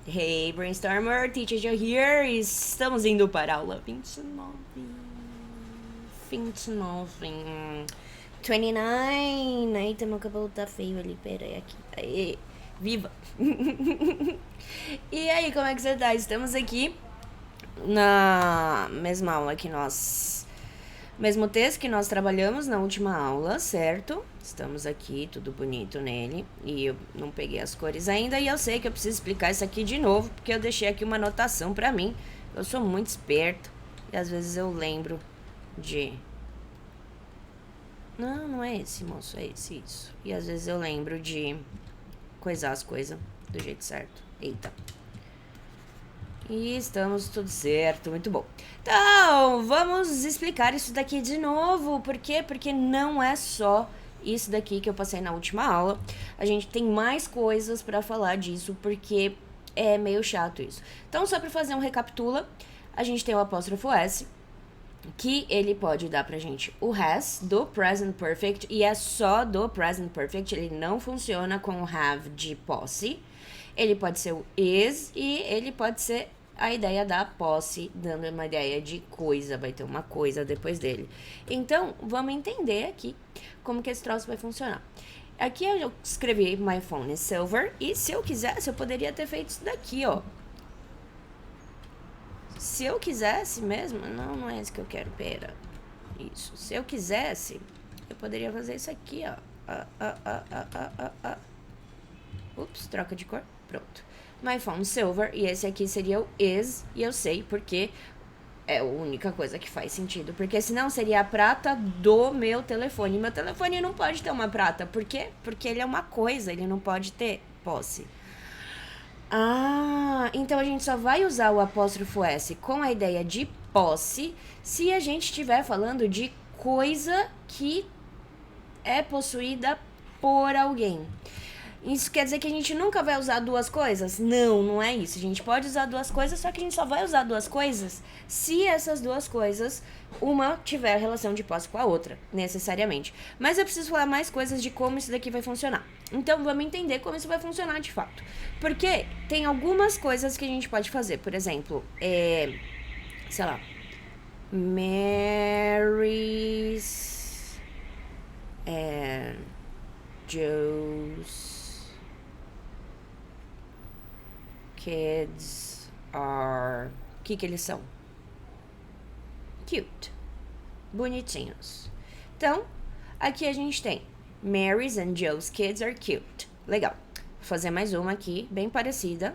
Hey, Brainstormer, Teacher Joe here. Estamos indo para a aula 29. 29. Eita, meu cabelo tá feio ali. Pera aí, aqui. Aê, viva! E aí, como é que você tá? Estamos aqui na mesma aula que nós. Mesmo texto que nós trabalhamos na última aula, certo? Estamos aqui, tudo bonito nele. E eu não peguei as cores ainda. E eu sei que eu preciso explicar isso aqui de novo, porque eu deixei aqui uma anotação pra mim. Eu sou muito esperto. E às vezes eu lembro de... Não é esse, moço, é esse, isso. E às vezes eu lembro de coisar as coisas do jeito certo. Eita. E estamos tudo certo, muito bom. Então, vamos explicar isso daqui de novo. Por quê? Porque não é só isso daqui que eu passei na última aula. A gente tem mais coisas pra falar disso, porque é meio chato isso. Então, só pra fazer um recapitula, a gente tem o apóstrofo S, que ele pode dar pra gente o has do present perfect, e é só do present perfect, ele não funciona com o have de posse. Ele pode ser o is e ele pode ser a ideia da posse, dando uma ideia de coisa, vai ter uma coisa depois dele. Então, vamos entender aqui como que esse troço vai funcionar. Aqui eu escrevi my phone is silver, e se eu quisesse, eu poderia ter feito isso daqui, ó. Se eu quisesse mesmo, não é isso que eu quero, pera. Isso, se eu quisesse, eu poderia fazer isso aqui, ó. Ups, troca de cor, pronto. My phone silver, e esse aqui seria o is, e eu sei porque é a única coisa que faz sentido, porque senão seria a prata do meu telefone. Meu telefone não pode ter uma prata, por quê? Porque ele é uma coisa, ele não pode ter posse. Ah, então a gente só vai usar o apóstrofo S com a ideia de posse se a gente estiver falando de coisa que é possuída por alguém. Isso quer dizer que a gente nunca vai usar duas coisas? Não é isso. A gente pode usar duas coisas, só que a gente só vai usar duas coisas se essas duas coisas, uma tiver relação de posse com a outra, necessariamente. Mas eu preciso falar mais coisas de como isso daqui vai funcionar. Então vamos entender como isso vai funcionar de fato. Porque tem algumas coisas que a gente pode fazer. Por exemplo, sei lá, Mary's and Joe's kids are... O que eles são? Cute. Bonitinhos. Então, aqui a gente tem Mary's and Joe's kids are cute. Legal. Vou fazer mais uma aqui, bem parecida.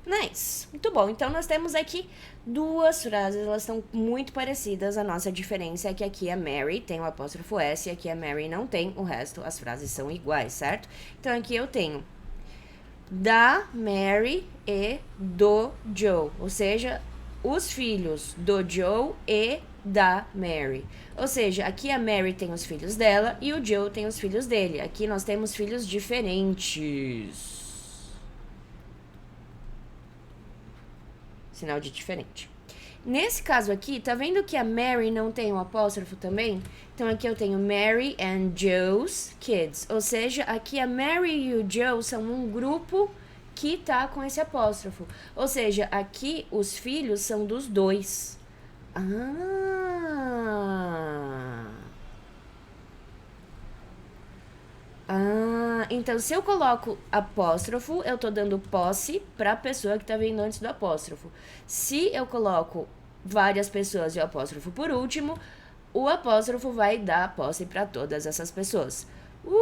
Nice. Muito bom. Então, nós temos aqui duas frases. Elas são muito parecidas. A nossa diferença é que aqui a Mary tem o apóstrofo S e aqui a Mary não tem. O resto, as frases são iguais, certo? Então, aqui eu tenho da Mary e do Joe. Ou seja, os filhos do Joe e da Mary. Ou seja, aqui a Mary tem os filhos dela e o Joe tem os filhos dele. Aqui nós temos filhos diferentes. Sinal de diferente. Nesse caso aqui, tá vendo que a Mary não tem um apóstrofo também? Então aqui eu tenho Mary and Joe's kids. Ou seja, aqui a Mary e o Joe são um grupo que tá com esse apóstrofo. Ou seja, aqui os filhos são dos dois. Então se eu coloco apóstrofo, eu tô dando posse pra pessoa que tá vindo antes do apóstrofo. Se eu coloco várias pessoas e o apóstrofo por último, o apóstrofo vai dar posse pra todas essas pessoas.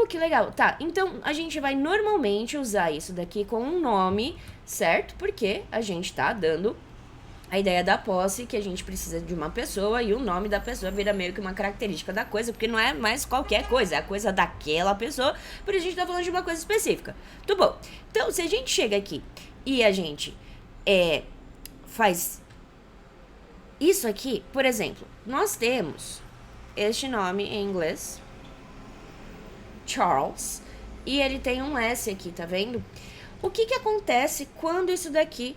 Que legal. Tá, então a gente vai normalmente usar isso daqui com um nome, certo? Porque a gente tá dando a ideia da posse, que a gente precisa de uma pessoa e o nome da pessoa vira meio que uma característica da coisa, porque não é mais qualquer coisa, é a coisa daquela pessoa, por isso a gente tá falando de uma coisa específica. Muito bom. Então, se a gente chega aqui e a gente faz isso aqui, por exemplo, nós temos este nome em inglês, Charles, e ele tem um S aqui, tá vendo? O que acontece quando isso daqui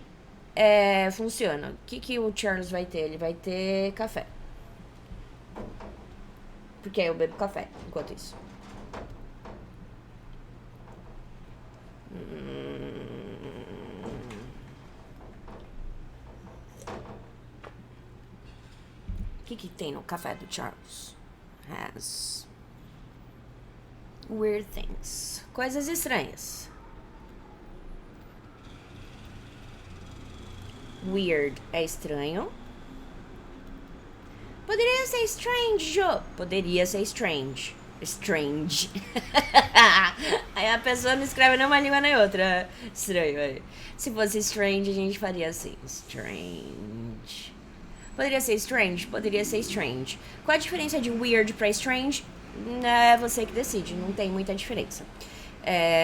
funciona? O que o Charles vai ter? Ele vai ter café. Porque aí eu bebo café enquanto isso. O que tem no café do Charles? Has weird things. Coisas estranhas. Weird é estranho. Poderia ser strange, Jo. Poderia ser strange. Strange. Aí a pessoa não escreve numa língua nem outra. Estranho, aí. Se fosse strange, a gente faria assim. Strange. Poderia ser strange? Poderia ser strange. Qual a diferença de weird pra strange? É você que decide, não tem muita diferença.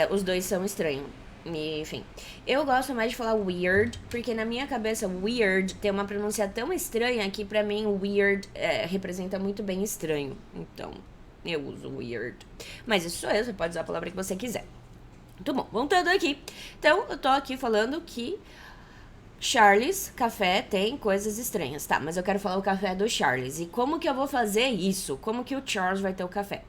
Os dois são estranhos. Enfim, eu gosto mais de falar weird, porque na minha cabeça weird tem uma pronúncia tão estranha que pra mim weird representa muito bem estranho. Então, eu uso weird. Mas isso sou eu, você pode usar a palavra que você quiser. Muito bom, voltando aqui. Então, eu tô aqui falando que Charles café tem coisas estranhas, tá? Mas eu quero falar o café do Charles. E como que eu vou fazer isso? Como que o Charles vai ter o café?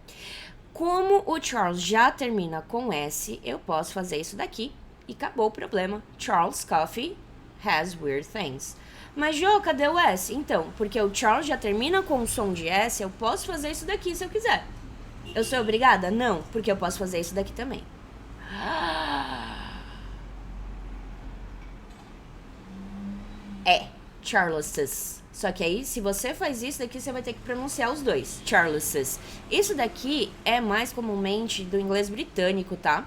Como o Charles já termina com S, eu posso fazer isso daqui e acabou o problema. Charles Coffee has weird things. Mas, Jo, cadê o S? Então, porque o Charles já termina com o som de S, eu posso fazer isso daqui se eu quiser. Eu sou obrigada? Não, porque eu posso fazer isso daqui também. Charles's. Só que aí, se você faz isso daqui, você vai ter que pronunciar os dois. Charles's. Isso daqui é mais comumente do inglês britânico, tá?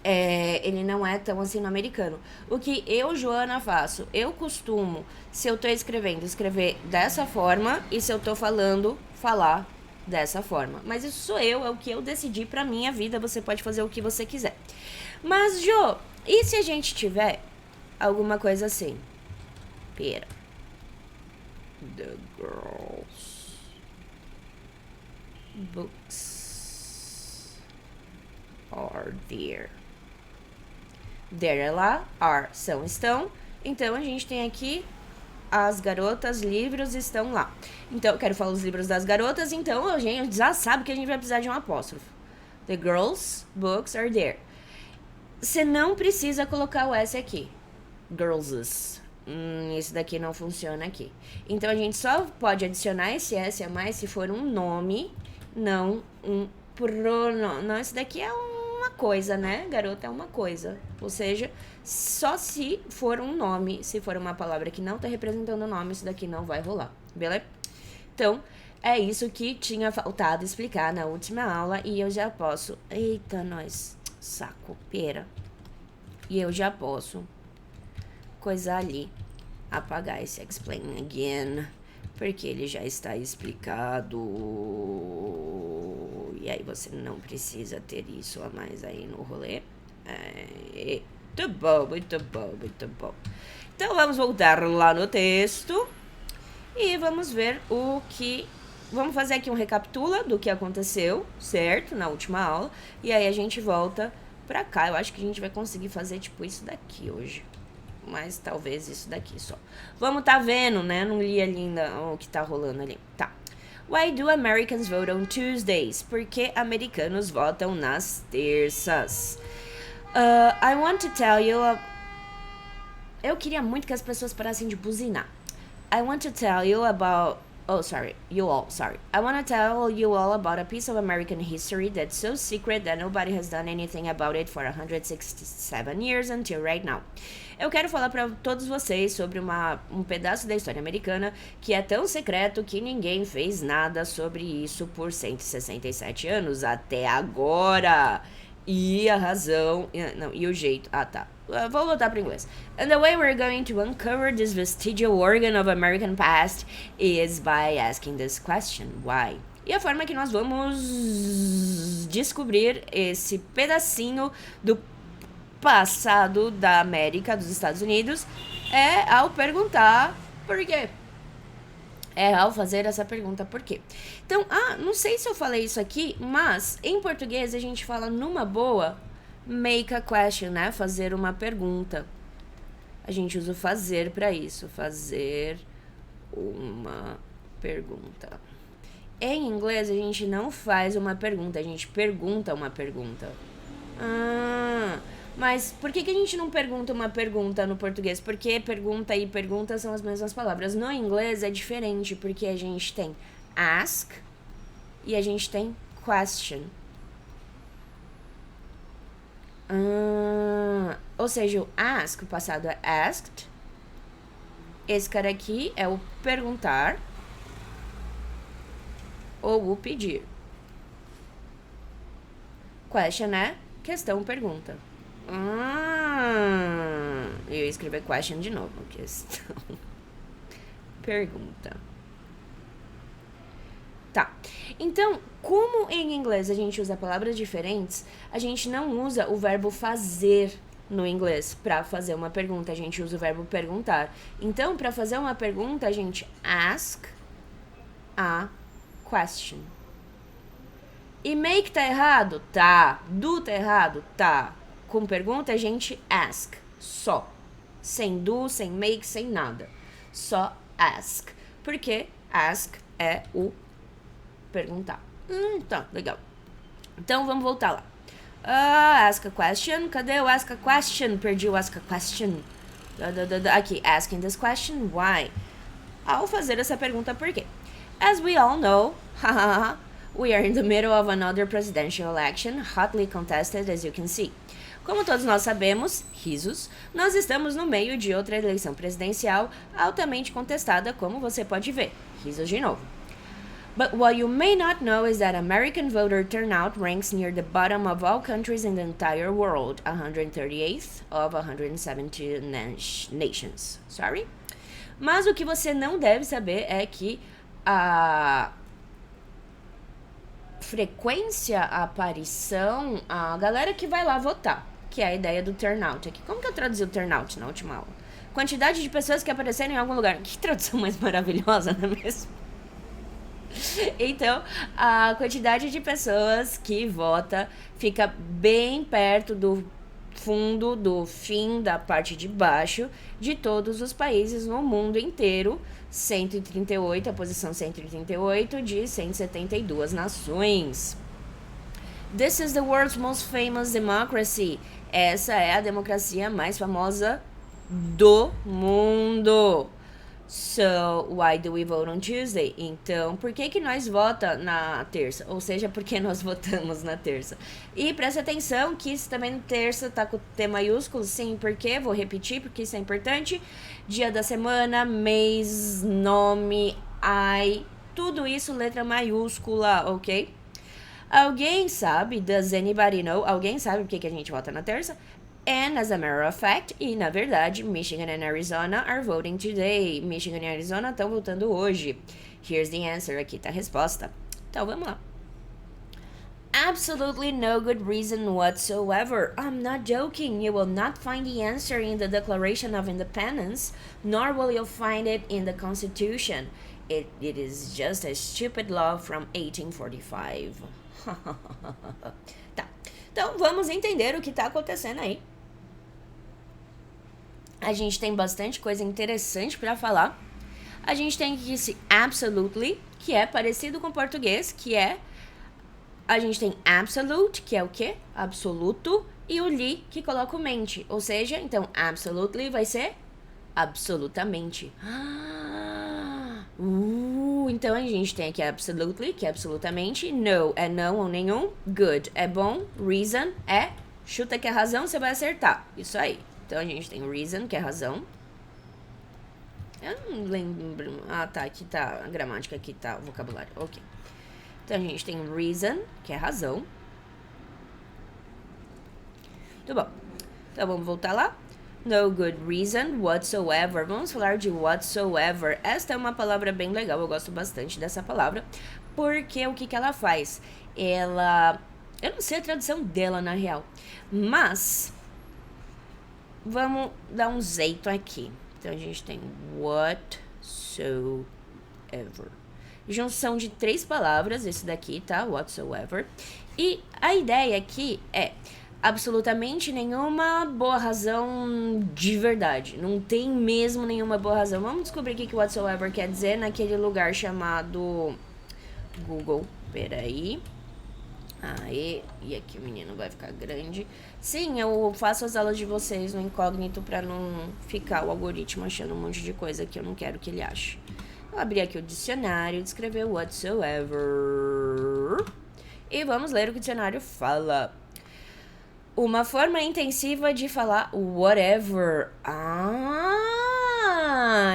Ele não é tão assim no americano. O que eu, Joana, faço? Eu costumo, se eu tô escrevendo, escrever dessa forma. E se eu tô falando, falar dessa forma. Mas isso sou eu, é o que eu decidi pra minha vida. Você pode fazer o que você quiser. Mas, Jo, e se a gente tiver alguma coisa assim? Pera. The girls' books are there. There é lá, are são, estão. Então a gente tem aqui as garotas, livros estão lá. Então eu quero falar os livros das garotas, então a gente já sabe que a gente vai precisar de um apóstrofo. The girls' books are there. Você não precisa colocar o S aqui. Girls's. Esse daqui não funciona aqui. Então a gente só pode adicionar esse S a mais se for um nome, não um pronome. Não, esse daqui é uma coisa, né? Garota é uma coisa. Ou seja, só se for um nome, se for uma palavra que não tá representando o nome, isso daqui não vai rolar. Beleza? Então, é isso que tinha faltado explicar na última aula e eu já posso. Eita, nós. Saco, pera. E eu já posso coisa ali, apagar esse explain again, porque ele já está explicado, e aí você não precisa ter isso a mais aí no rolê. Muito bom, muito bom, muito bom. Então vamos voltar lá no texto e vamos ver o que... Vamos fazer aqui um recapitula do que aconteceu, certo? Na última aula, e aí a gente volta pra cá. Eu acho que a gente vai conseguir fazer tipo isso daqui hoje. Mas talvez isso daqui só. Vamos tá vendo, né? Não li ali ainda o que tá rolando ali. Tá. Why do Americans vote on Tuesdays? Por que americanos votam nas terças? I want to tell you... Eu queria muito que as pessoas parassem de buzinar. I want to tell you about... Oh, sorry. You all, sorry. I want to tell you all about a piece of American history that's so secret that nobody has done anything about it for 167 years until right now. Eu quero falar para todos vocês sobre um pedaço da história americana que é tão secreto que ninguém fez nada sobre isso por 167 anos até agora. E a razão... Não, e o jeito... Ah, tá. Vou voltar para inglês. And the way we're going to uncover this vestigial organ of American past is by asking this question. Why? E a forma que nós vamos descobrir esse pedacinho do passado da América, dos Estados Unidos, é ao perguntar por quê. É ao fazer essa pergunta por quê. Então, não sei se eu falei isso aqui, mas em português a gente fala numa boa make a question, né? Fazer uma pergunta. A gente usa o fazer para isso. Fazer uma pergunta. Em inglês, a gente não faz uma pergunta, a gente pergunta uma pergunta. Ah, mas por que a gente não pergunta uma pergunta no português? Porque pergunta e pergunta são as mesmas palavras. No inglês é diferente, porque a gente tem ask e a gente tem question. Ou seja, o ask, o passado é asked. Esse cara aqui é o perguntar ou o pedir. Question é questão, pergunta. Eu ia escrever question de novo. Questão, pergunta. Tá. Então, como em inglês a gente usa palavras diferentes, a gente não usa o verbo fazer no inglês para fazer uma pergunta, a gente usa o verbo perguntar. Então, para fazer uma pergunta, a gente ask a question. E make tá errado? Tá. Do tá errado? Tá. Com pergunta, a gente ask. Só. Sem do, sem make, sem nada. Só ask. Porque ask é o perguntar. Tá, legal. Então, vamos voltar lá. Ask a question. Cadê o ask a question? Perdi o ask a question. Aqui, asking this question, why? Ao fazer essa pergunta, por quê? As we all know, we are in the middle of another presidential election, hotly contested, as you can see. Como todos nós sabemos, risos, nós estamos no meio de outra eleição presidencial altamente contestada, como você pode ver. Risos de novo. But what you may not know is that American voter turnout ranks near the bottom of all countries in the entire world, 138th of 170 nations. Sorry? Mas o que você não deve saber é que a frequência, a aparição, a galera que vai lá votar, que é a ideia do turnout aqui. Como que eu traduzi o turnout na última aula? Quantidade de pessoas que apareceram em algum lugar. Que tradução mais maravilhosa, não é mesmo? Então, a quantidade de pessoas que vota fica bem perto do fundo, do fim da parte de baixo de todos os países no mundo inteiro. 138, a posição 138 de 172 nações. This is the world's most famous democracy. Essa é a democracia mais famosa do mundo. So, why do we vote on Tuesday? Então, por que nós vota na terça? Ou seja, por que nós votamos na terça? E presta atenção que isso também terça tá com T maiúsculo, sim, porque, vou repetir porque isso é importante, dia da semana, mês, nome, ai, tudo isso letra maiúscula, ok? Alguém sabe, does anybody know? Alguém sabe por que a gente vota na terça? And as a matter of fact, e na verdade, Michigan and Arizona are voting today. Michigan e Arizona estão votando hoje. Here's the answer, aqui tá a resposta. Então vamos lá. Absolutely no good reason whatsoever. I'm not joking. You will not find the answer in the Declaration of Independence, nor will you find it in the Constitution. It is just a stupid law from 1845. Tá. Então vamos entender o que tá acontecendo aí. A gente tem bastante coisa interessante para falar. A gente tem aqui esse absolutely, que é parecido com o português, que é... A gente tem absolute, que é o quê? Absoluto. E o li, que coloca o mente. Ou seja, então, absolutely vai ser absolutamente. Então a gente tem aqui absolutely, que é absolutamente. No é não ou nenhum. Good é bom. Reason é chuta que é razão, você vai acertar. Isso aí. Então a gente tem reason, que é razão. Eu não lembro. Tá, aqui tá a gramática, aqui tá o vocabulário. Ok. Então a gente tem reason, que é razão. Muito bom. Então vamos voltar lá. No good reason whatsoever. Vamos falar de whatsoever. Esta é uma palavra bem legal, eu gosto bastante dessa palavra. Porque o que ela faz? Ela... Eu não sei a tradução dela, na real. Mas... Vamos dar um jeito aqui. Então, a gente tem whatsoever. Junção de 3 palavras, esse daqui, tá? Whatsoever. E a ideia aqui é absolutamente nenhuma boa razão de verdade. Não tem mesmo nenhuma boa razão. Vamos descobrir o que whatsoever quer dizer naquele lugar chamado Google, peraí. Aê, e aqui o menino vai ficar grande. Sim, eu faço as aulas de vocês no incógnito pra não ficar o algoritmo achando um monte de coisa que eu não quero que ele ache. Vou abrir aqui o dicionário, escrever whatsoever. E vamos ler o que o dicionário fala. Uma forma intensiva de falar whatever.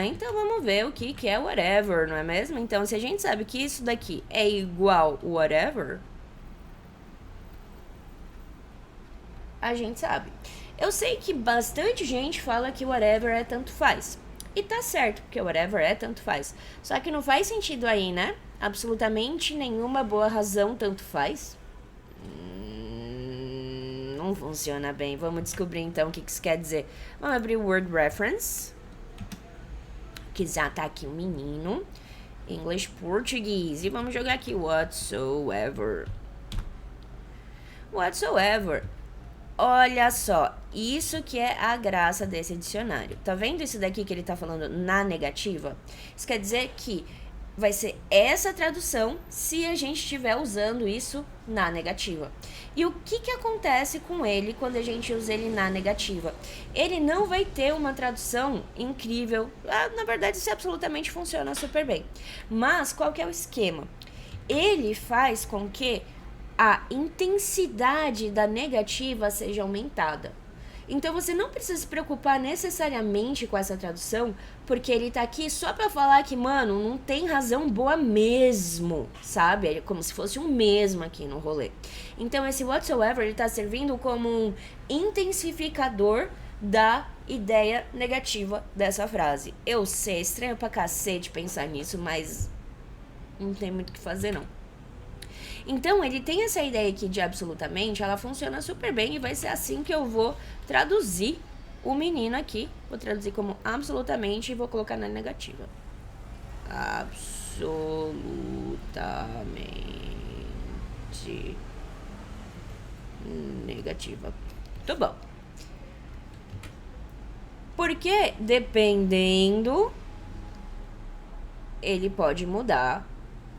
Então vamos ver o que é whatever, não é mesmo? Então, se a gente sabe que isso daqui é igual whatever, a gente sabe. Eu sei que bastante gente fala que whatever é tanto faz. E tá certo, porque whatever é tanto faz. Só que não faz sentido aí, né? Absolutamente nenhuma boa razão tanto faz. Não funciona bem. Vamos descobrir então o que isso quer dizer. Vamos abrir o Word Reference, que já tá aqui o menino. English, português. E vamos jogar aqui whatsoever. Whatsoever. Olha só, isso que é a graça desse dicionário. Tá vendo isso daqui que ele tá falando na negativa? Isso quer dizer que vai ser essa tradução se a gente estiver usando isso na negativa. E o que acontece com ele quando a gente usa ele na negativa? Ele não vai ter uma tradução incrível. Na verdade, isso absolutamente funciona super bem. Mas qual que é o esquema? Ele faz com que a intensidade da negativa seja aumentada. Então você não precisa se preocupar necessariamente com essa tradução, porque ele tá aqui só pra falar que, mano, não tem razão boa mesmo, sabe? É como se fosse um mesmo aqui no rolê. Então esse whatsoever, ele tá servindo como um intensificador da ideia negativa dessa frase. Eu sei, é estranho pra cacete pensar nisso, mas não tem muito o que fazer não. Então, ele tem essa ideia aqui de absolutamente, ela funciona super bem e vai ser assim que eu vou traduzir o menino aqui. Vou traduzir como absolutamente e vou colocar na negativa. Absolutamente negativa. Muito bom. Porque, dependendo, ele pode mudar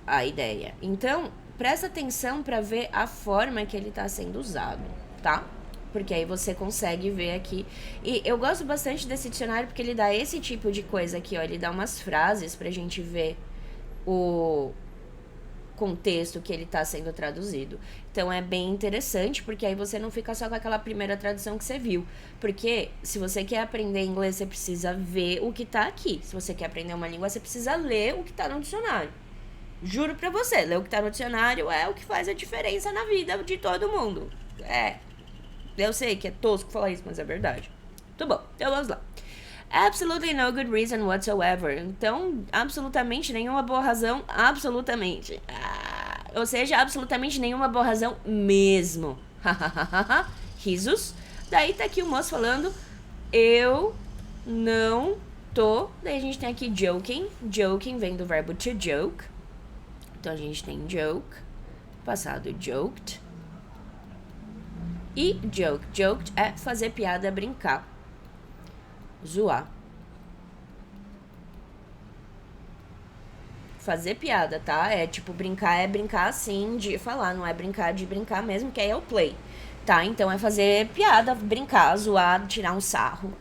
a ideia. Então, presta atenção para ver a forma que ele está sendo usado, tá? Porque aí você consegue ver aqui. E eu gosto bastante desse dicionário porque ele dá esse tipo de coisa aqui, ó. Ele dá umas frases pra gente ver o contexto que ele tá sendo traduzido. Então é bem interessante, porque aí você não fica só com aquela primeira tradução que você viu. Porque se você quer aprender inglês, você precisa ver o que tá aqui. Se você quer aprender uma língua, você precisa ler o que tá no dicionário. Juro pra você, ler o que tá no dicionário é o que faz a diferença na vida de todo mundo. Eu sei que é tosco falar isso, mas é verdade. Tudo bom, então vamos lá. Absolutely no good reason whatsoever. Então, absolutamente nenhuma boa razão, absolutamente. Ou seja, absolutamente nenhuma boa razão mesmo. Risos. Daí tá aqui o moço falando, eu não tô. Daí a gente tem aqui joking. Joking vem do verbo to joke. Então a gente tem joke, passado joked. E joke. Joked é fazer piada, brincar, zoar. Fazer piada, tá? É tipo, brincar é brincar assim de falar, não é brincar de brincar mesmo, que aí é o play, tá? Então é fazer piada, brincar, zoar, tirar um sarro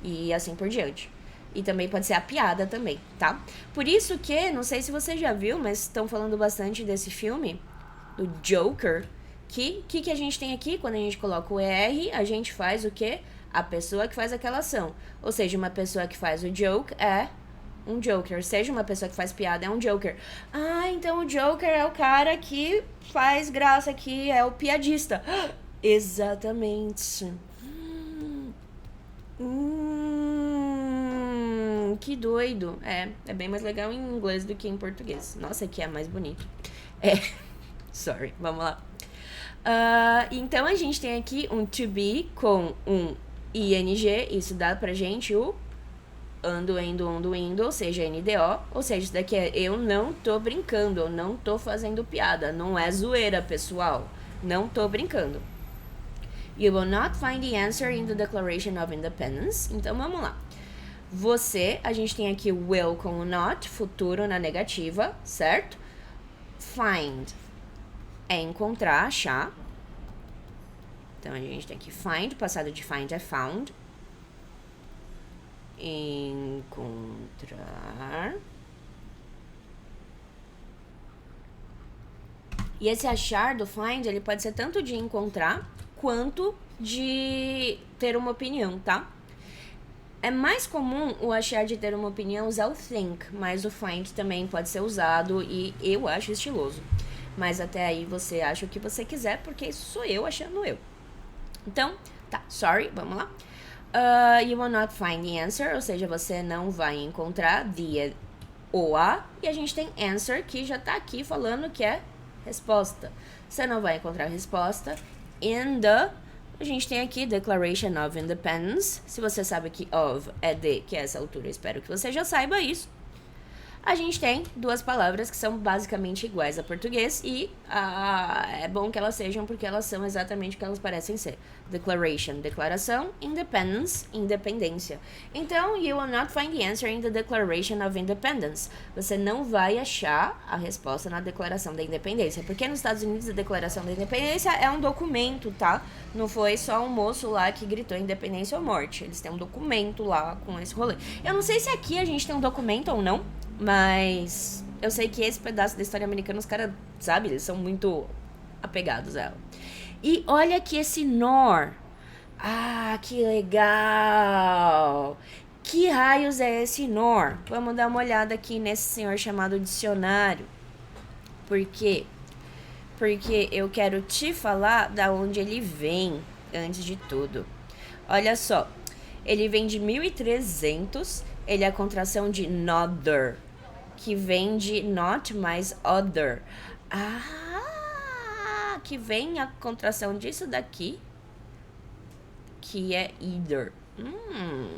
e assim por diante. E também pode ser a piada também, tá? Por isso que, não sei se você já viu, mas estão falando bastante desse filme, do Joker, que a gente tem aqui, quando a gente coloca o ER, a gente faz o quê? A pessoa que faz aquela ação. Ou seja, uma pessoa que faz o joke é um joker. Seja uma pessoa que faz piada é um joker. Então o joker é o cara que faz graça aqui, é o piadista. Exatamente. Que doido. É bem mais legal em inglês do que em português. Nossa, aqui é mais bonito. Sorry, vamos lá. Então a gente tem aqui um to be com um ing. Isso dá pra gente o ando, indo, ou seja, NDO. Ou seja, isso daqui é eu não tô brincando, eu não tô fazendo piada. Não é zoeira, pessoal. Não tô brincando. You will not find the answer in the Declaration of Independence. Então vamos lá. Você, a gente tem aqui will com o not, futuro na negativa, certo? Find é encontrar, achar. Então, a gente tem aqui find, o passado de find é found. Encontrar. E esse achar do find, ele pode ser tanto de encontrar, quanto de ter uma opinião, tá? É mais comum o achar de ter uma opinião usar o think, mas o find também pode ser usado e eu acho estiloso. Mas até aí você acha o que você quiser, porque isso sou eu achando eu. Então, tá, sorry, vamos lá. You will not find the answer, ou seja, você não vai encontrar the ou a. E a gente tem answer, que já tá aqui falando que é resposta. Você não vai encontrar a resposta. In the... A gente tem aqui Declaration of Independence. Se você sabe que of é de, que a essa altura eu espero que você já saiba isso. A gente tem duas palavras que são basicamente iguais a português e é bom que elas sejam porque elas são exatamente o que elas parecem ser. Declaration, declaração, independence, independência. Então, you will not find the answer in the Declaration of Independence. Você não vai achar a resposta na Declaração da Independência, porque nos Estados Unidos a Declaração da Independência é um documento, tá? Não foi só um moço lá que gritou independência ou morte. Eles têm um documento lá com esse rolê. Eu não sei se aqui a gente tem um documento ou não, mas eu sei que esse pedaço da história americana, os caras, sabe, eles são muito apegados a ela. E olha aqui esse nor. Ah, que legal! Que raios é esse nor? Vamos dar uma olhada aqui nesse senhor chamado dicionário. Por quê? Porque eu quero te falar da onde ele vem, antes de tudo. Olha só, ele vem de 1300, ele é a contração de nother, que vem de not mais other. Ah, que vem a contração disso daqui, que é either.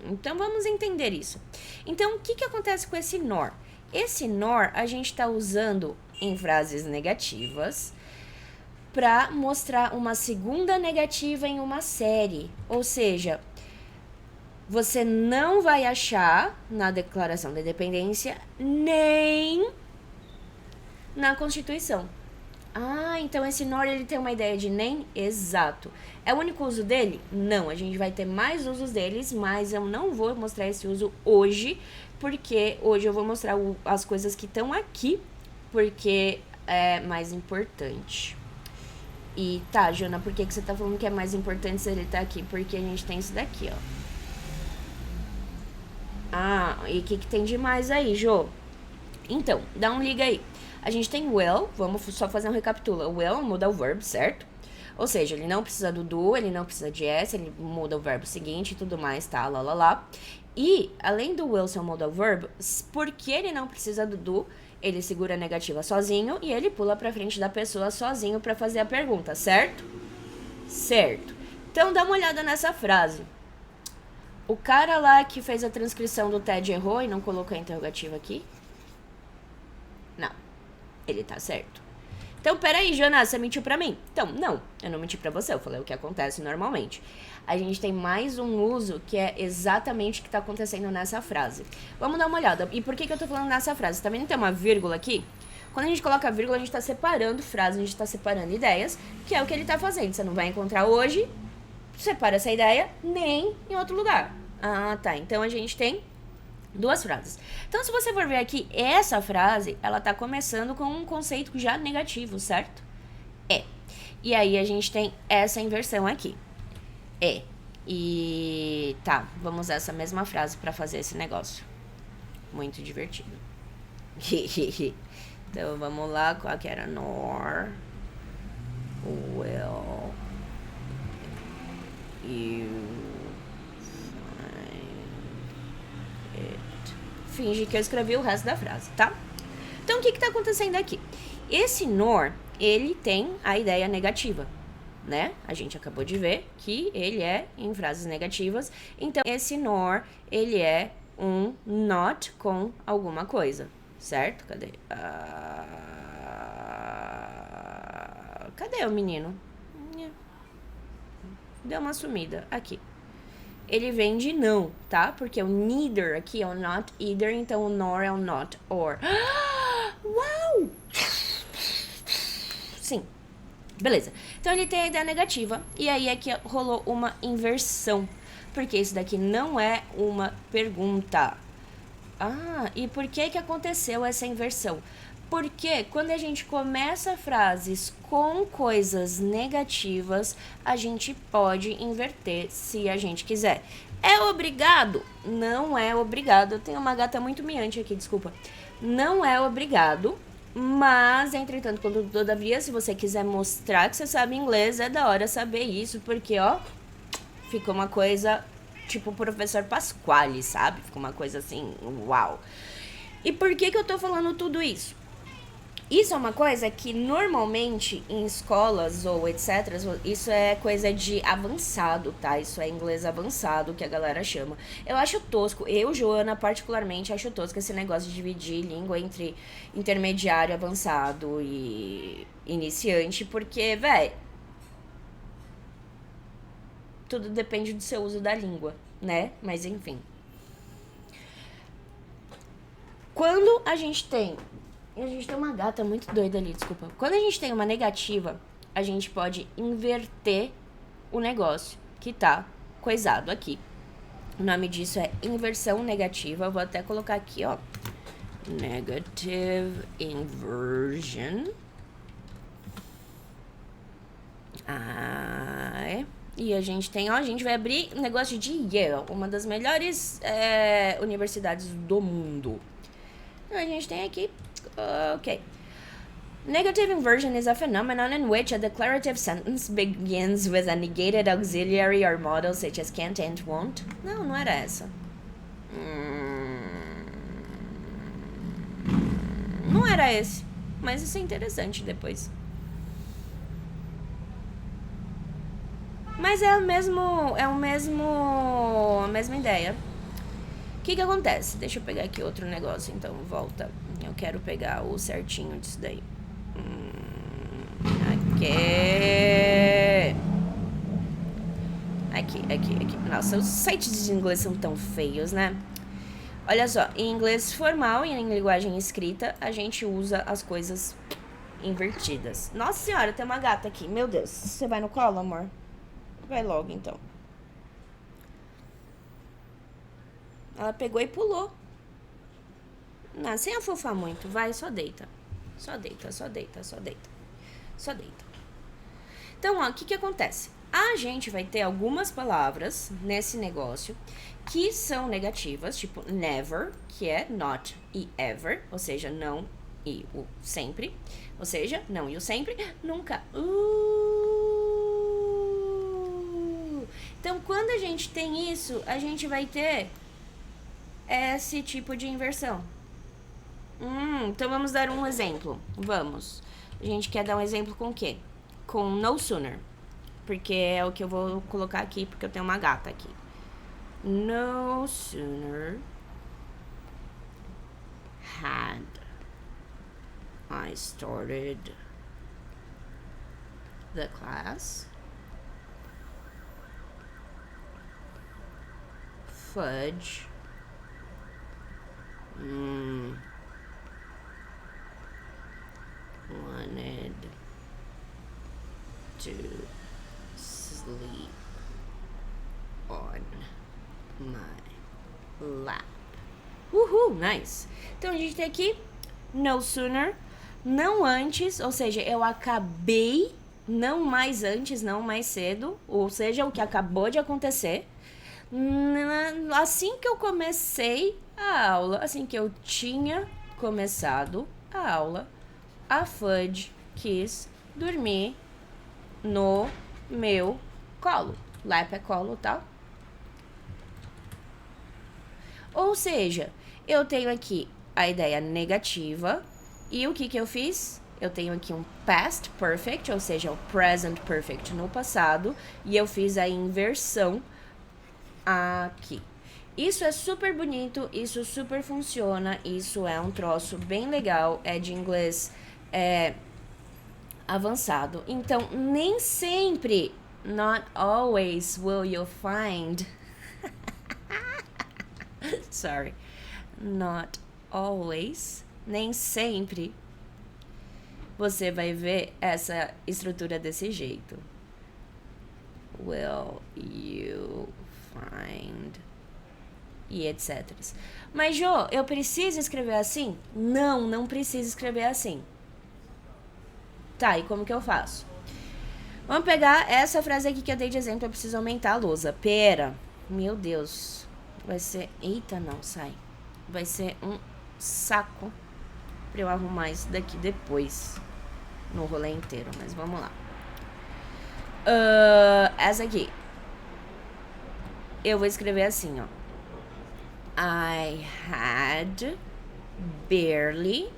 Então vamos entender isso. Então, o que acontece com esse nor? Esse nor a gente está usando em frases negativas para mostrar uma segunda negativa em uma série. Ou seja, você não vai achar na Declaração da Independência nem na Constituição. Ah, então esse nor ele tem uma ideia de nem? Exato. É o único uso dele? Não, a gente vai ter mais usos deles, mas eu não vou mostrar esse uso hoje, porque hoje eu vou mostrar as coisas que estão aqui, porque é mais importante. E tá, Jona, por que você tá falando que é mais importante se ele tá aqui? Porque a gente tem isso daqui, ó. Ah, e o que tem de mais aí, Jô? Então, dá um liga aí. A gente tem will, vamos só fazer um recapitula. O will muda o verbo, certo? Ou seja, ele não precisa do do, ele não precisa de s, ele muda o verbo seguinte e tudo mais, tá? Lá, lá, lá. E, além do will ser um modal verb, porque ele não precisa do, ele segura a negativa sozinho e ele pula pra frente da pessoa sozinho pra fazer a pergunta, certo? Certo. Então, dá uma olhada nessa frase. O cara lá que fez a transcrição do TED errou e não colocou a interrogativa aqui? Não. Ele tá certo. Então, peraí, Jonas, você mentiu pra mim? Então, não, eu não menti pra você, eu falei o que acontece normalmente. A gente tem mais um uso que é exatamente o que tá acontecendo nessa frase. Vamos dar uma olhada. E por que eu tô falando nessa frase? Tá vendo que tem uma vírgula aqui? Quando a gente coloca a vírgula, a gente tá separando frases, a gente tá separando ideias, que é o que ele tá fazendo. Você não vai encontrar hoje, separa essa ideia, nem em outro lugar. Ah, tá. Então, a gente tem duas frases. Então, se você for ver aqui, essa frase, ela tá começando com um conceito já negativo, certo? É. E aí, a gente tem essa inversão aqui. É. E tá, vamos usar essa mesma frase pra fazer esse negócio. Muito divertido. Então, vamos lá. Qual que era? Nor. Will. You. Finge que eu escrevi o resto da frase, tá? Então, o que tá acontecendo aqui? Esse nor, ele tem a ideia negativa, né? A gente acabou de ver que ele é em frases negativas. Então, esse nor, ele é um not com alguma coisa, certo? Cadê? Cadê o menino? Deu uma sumida. Aqui. Ele vem de não, tá? Porque o neither aqui é o not either, então o nor é o not or. Uau! assim. Beleza. Então ele tem a ideia negativa e aí é que rolou uma inversão, porque isso daqui não é uma pergunta. Ah, e por que que aconteceu essa inversão? Porque quando a gente começa frases com coisas negativas, a gente pode inverter se a gente quiser. É obrigado? Não é obrigado. Eu tenho uma gata muito miante aqui, desculpa. Não é obrigado, mas, entretanto, quando, todavia, se você quiser mostrar que você sabe inglês, é da hora saber isso, porque, ó, fica uma coisa tipo o professor Pasquale, sabe? Fica uma coisa assim, uau. E por que que eu tô falando tudo isso? Isso é uma coisa que normalmente em escolas ou etc, isso é coisa de avançado, tá? Isso é inglês avançado que a galera chama. Eu acho tosco, eu, Joana, particularmente, acho tosco esse negócio de dividir língua entre intermediário, avançado e iniciante, porque, véi, tudo depende do seu uso da língua, né? Mas enfim. Quando a gente tem uma gata muito doida ali, desculpa. Quando a gente tem uma negativa, a gente pode inverter o negócio que tá coisado aqui. O nome disso é inversão negativa. Eu vou até colocar aqui, ó. Negative inversion. E a gente tem, ó, a gente vai abrir um negócio de Yale, uma das melhores universidades do mundo. Então a gente tem aqui, ok. Negative inversion is a phenomenon in which a declarative sentence begins with a negated auxiliary or modal such as can't and won't. Não era essa. Não era esse. Mas isso é interessante depois. Mas a mesma ideia. O que acontece? Deixa eu pegar aqui outro negócio, então, volta. Eu quero pegar o certinho disso daí. Aqui. Nossa, os sites de inglês são tão feios, né? Olha só, em inglês formal e em linguagem escrita, a gente usa as coisas invertidas. Nossa senhora, tem uma gata aqui. Meu Deus, você vai no colo, amor? Vai logo, então. Ela pegou e pulou. Não, sem afofar muito. Vai, só deita. Só deita. Então, ó, o que acontece? A gente vai ter algumas palavras nesse negócio que são negativas, tipo never, que é not e ever, ou seja, não e o sempre. Ou seja, não e o sempre, nunca. Então, quando a gente tem isso, a gente vai ter esse tipo de inversão. Então vamos dar um exemplo. Vamos. A gente quer dar um exemplo com o quê? Com no sooner. Porque é o que eu vou colocar aqui, porque eu tenho uma gata aqui. No sooner had I started the class, fudge wanted to sleep on my lap. Uhul, nice. Então a gente tem aqui no sooner, não antes, ou seja, eu acabei, não mais antes, não mais cedo, ou seja, o que acabou de acontecer. Assim que eu comecei a aula, assim que eu tinha começado a aula, a Fudge quis dormir no meu colo. Lap é colo, tá? Ou seja, eu tenho aqui a ideia negativa e o que eu fiz? Eu tenho aqui um past perfect, ou seja, o present perfect no passado, e eu fiz a inversão aqui. Isso é super bonito, isso super funciona, isso é um troço bem legal, é de inglês avançado. Então, nem sempre, not always will you find sorry, not always, nem sempre você vai ver essa estrutura desse jeito. Will you find... e etc. Mas, Jo, eu preciso escrever assim? Não, não preciso escrever assim. Tá, e como que eu faço? Vamos pegar essa frase aqui que eu dei de exemplo. Eu preciso aumentar a lousa. Pera. Meu Deus. Vai ser... Eita, não, sai. Vai ser um saco pra eu arrumar isso daqui depois. No rolê inteiro, mas vamos lá. Essa aqui. Eu vou escrever assim, ó. I had barely.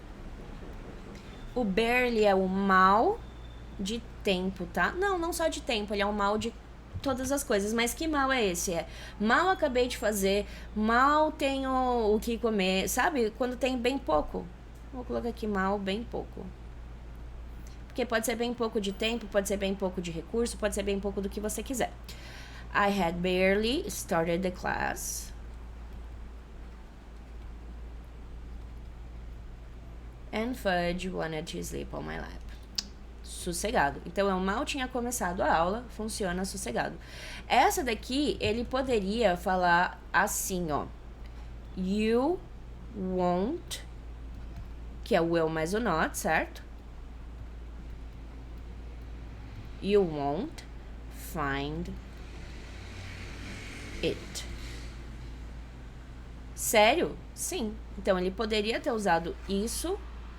O barely é o mal de tempo, tá? Não só de tempo, ele é o mal de todas as coisas. Mas que mal é esse? É mal acabei de fazer, mal tenho o que comer, sabe? Quando tem bem pouco. Vou colocar aqui mal, bem pouco. Porque pode ser bem pouco de tempo, pode ser bem pouco de recurso, pode ser bem pouco do que você quiser. I had barely started the class. And Fudge wanted to sleep on my lap. Sossegado. Então, eu mal tinha começado a aula, funciona sossegado. Essa daqui, ele poderia falar assim, ó. You won't, que é o will mais o not, certo? You won't find it. Sério? Sim. Então, ele poderia ter usado isso,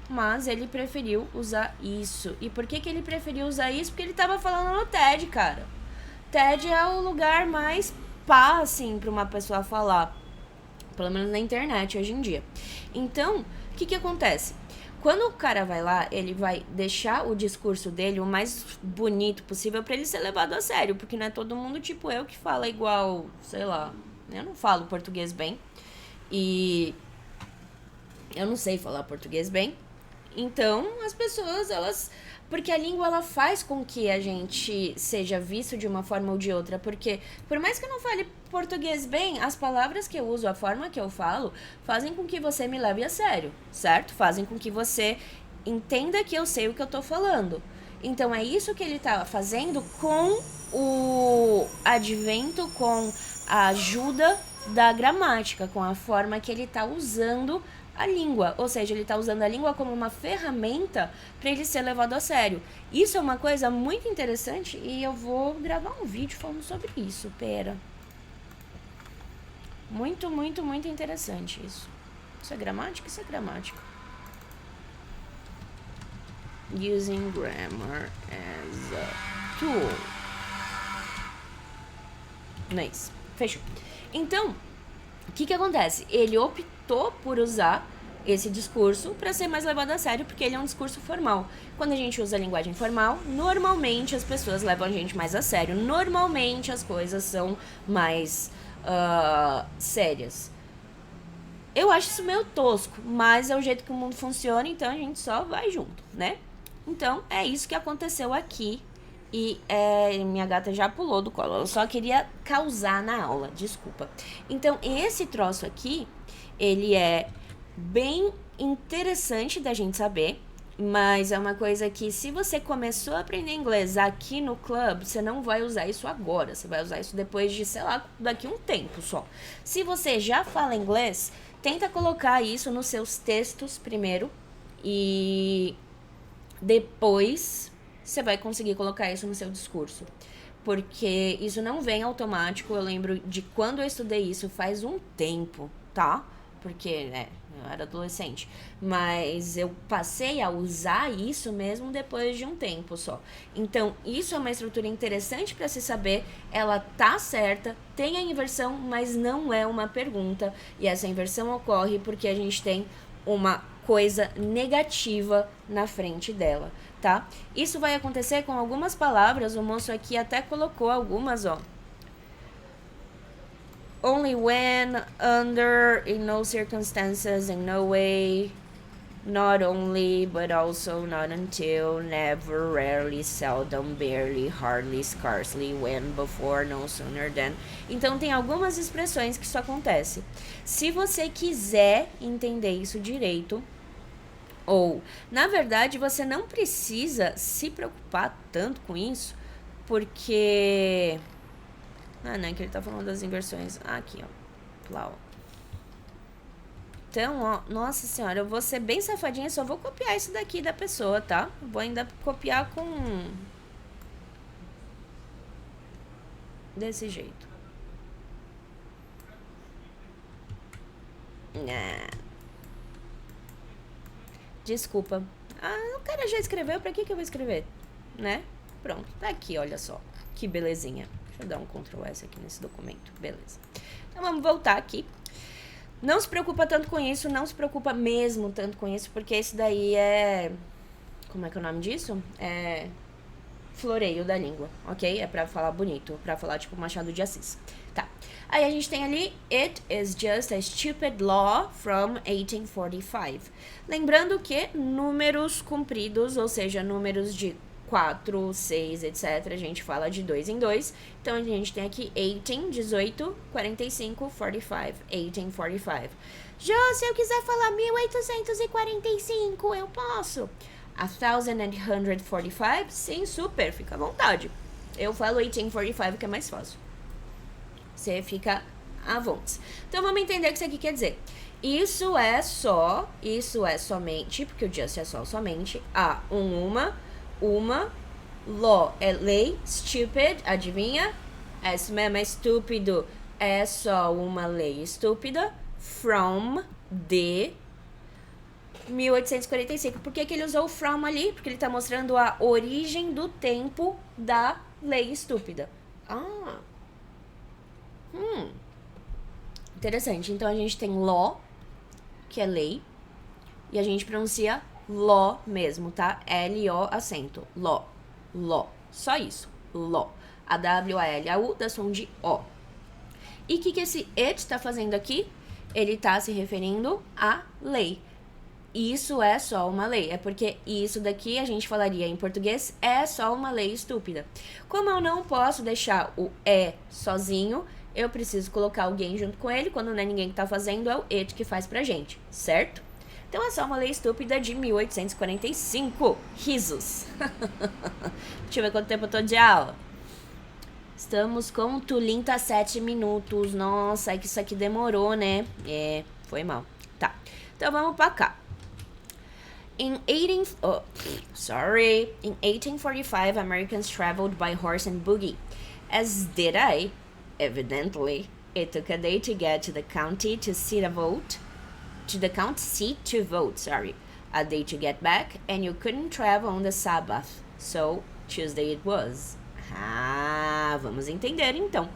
mas ele preferiu usar isso. E por que ele preferiu usar isso? Porque ele tava falando no TED, cara. TED é o lugar mais pá, assim, pra uma pessoa falar. Pelo menos na internet, hoje em dia. Então, o que acontece? Quando o cara vai lá, ele vai deixar o discurso dele o mais bonito possível pra ele ser levado a sério. Porque não é todo mundo tipo eu que fala igual, sei lá. Eu não falo português bem. E eu não sei falar português bem. Então, as pessoas, elas... Porque a língua, ela faz com que a gente seja visto de uma forma ou de outra. Porque, por mais que eu não fale português bem, as palavras que eu uso, a forma que eu falo, fazem com que você me leve a sério, certo? Fazem com que você entenda que eu sei o que eu tô falando. Então, é isso que ele tá fazendo com o advento, com a ajuda da gramática, com a forma que ele tá usando a língua, ou seja, ele está usando a língua como uma ferramenta para ele ser levado a sério. Isso é uma coisa muito interessante e eu vou gravar um vídeo falando sobre isso, pera. Muito, muito, muito interessante isso. Isso é gramática? Isso é gramática. Using grammar as a tool. Nice. Fechou. Então, o que acontece? Ele optou por usar esse discurso para ser mais levado a sério, porque ele é um discurso formal. Quando a gente usa a linguagem formal, normalmente as pessoas levam a gente mais a sério. Normalmente as coisas são mais sérias. Eu acho isso meio tosco, mas é o jeito que o mundo funciona, então a gente só vai junto, né? Então, é isso que aconteceu aqui. E minha gata já pulou do colo. Ela só queria causar na aula, desculpa. Então, esse troço aqui, ele é bem interessante da gente saber. Mas é uma coisa que, se você começou a aprender inglês aqui no club, você não vai usar isso agora. Você vai usar isso depois de, sei lá, daqui um tempo só. Se você já fala inglês, tenta colocar isso nos seus textos primeiro. E depois você vai conseguir colocar isso no seu discurso. Porque isso não vem automático. Eu lembro de quando eu estudei isso faz um tempo, tá? Porque, eu era adolescente. Mas eu passei a usar isso mesmo depois de um tempo só. Então, isso é uma estrutura interessante para se saber. Ela tá certa, tem a inversão, mas não é uma pergunta. E essa inversão ocorre porque a gente tem uma coisa negativa na frente dela, tá? Isso vai acontecer com algumas palavras. O moço aqui até colocou algumas, ó. Only when, under, in no circumstances, in no way, not only, but also not until, never, rarely, seldom, barely, hardly, scarcely, when, before, no sooner than. Então, tem algumas expressões que isso acontece. Se você quiser entender isso direito, Ou, na verdade, você não precisa se preocupar tanto com isso, porque... Ah, não, é que ele tá falando das inversões. Ah, aqui, ó. Lá, ó. Então, ó, nossa senhora, eu vou ser bem safadinha, só vou copiar isso daqui da pessoa, tá? Vou ainda copiar com... desse jeito. Desculpa. Ah, o cara já escreveu, pra que eu vou escrever? Né? Pronto, tá aqui, olha só. Que belezinha. Deixa eu dar um Ctrl S aqui nesse documento. Beleza. Então, vamos voltar aqui. Não se preocupa tanto com isso, não se preocupa mesmo tanto com isso, porque esse daí é... Como é que é o nome disso? É... floreio da língua, ok? É pra falar bonito, pra falar tipo Machado de Assis. Tá. Aí a gente tem ali, it is just a stupid law from 1845. Lembrando que números compridos, ou seja, números de 4, 6, etc., a gente fala de 2 em 2. Então, a gente tem aqui 18, 18, 45, 45, 1845. Já, se eu quiser falar 1845, eu posso. 1145, sim, super, fica à vontade. Eu falo 1845, que é mais fácil. Você fica à vontade. Então, vamos entender o que isso aqui quer dizer. Isso é somente, porque o just é só somente, uma, law é lei, stupid, adivinha? Esse mesmo é estúpido, é só uma lei estúpida, from, de 1845. Por que ele usou o from ali? Porque ele tá mostrando a origem do tempo da lei estúpida. Interessante. Então, a gente tem law, que é lei, e a gente pronuncia law mesmo, tá? L-O, acento. Law. Law. Só isso. Law. A-W-A-L-A-U dá som de O. E o que esse it tá fazendo aqui? Ele tá se referindo à lei. Isso é só uma lei. É porque isso daqui a gente falaria em português é só uma lei estúpida. Como eu não posso deixar o sozinho, eu preciso colocar alguém junto com ele. Quando não é ninguém que tá fazendo, é o it que faz pra gente, certo? Então, é só uma lei estúpida de 1845. Risos. Deixa eu ver quanto tempo eu tô de aula. Estamos com 37 minutos. Nossa, é que isso aqui demorou, né? É, foi mal. Tá, então vamos pra cá. In 1845, Americans traveled by horse and buggy. As did I. Evidently, it took a day to get to the county to see a vote. To the county seat to vote, a day to get back, and you couldn't travel on the Sabbath, so Tuesday it was. Vamos entender então.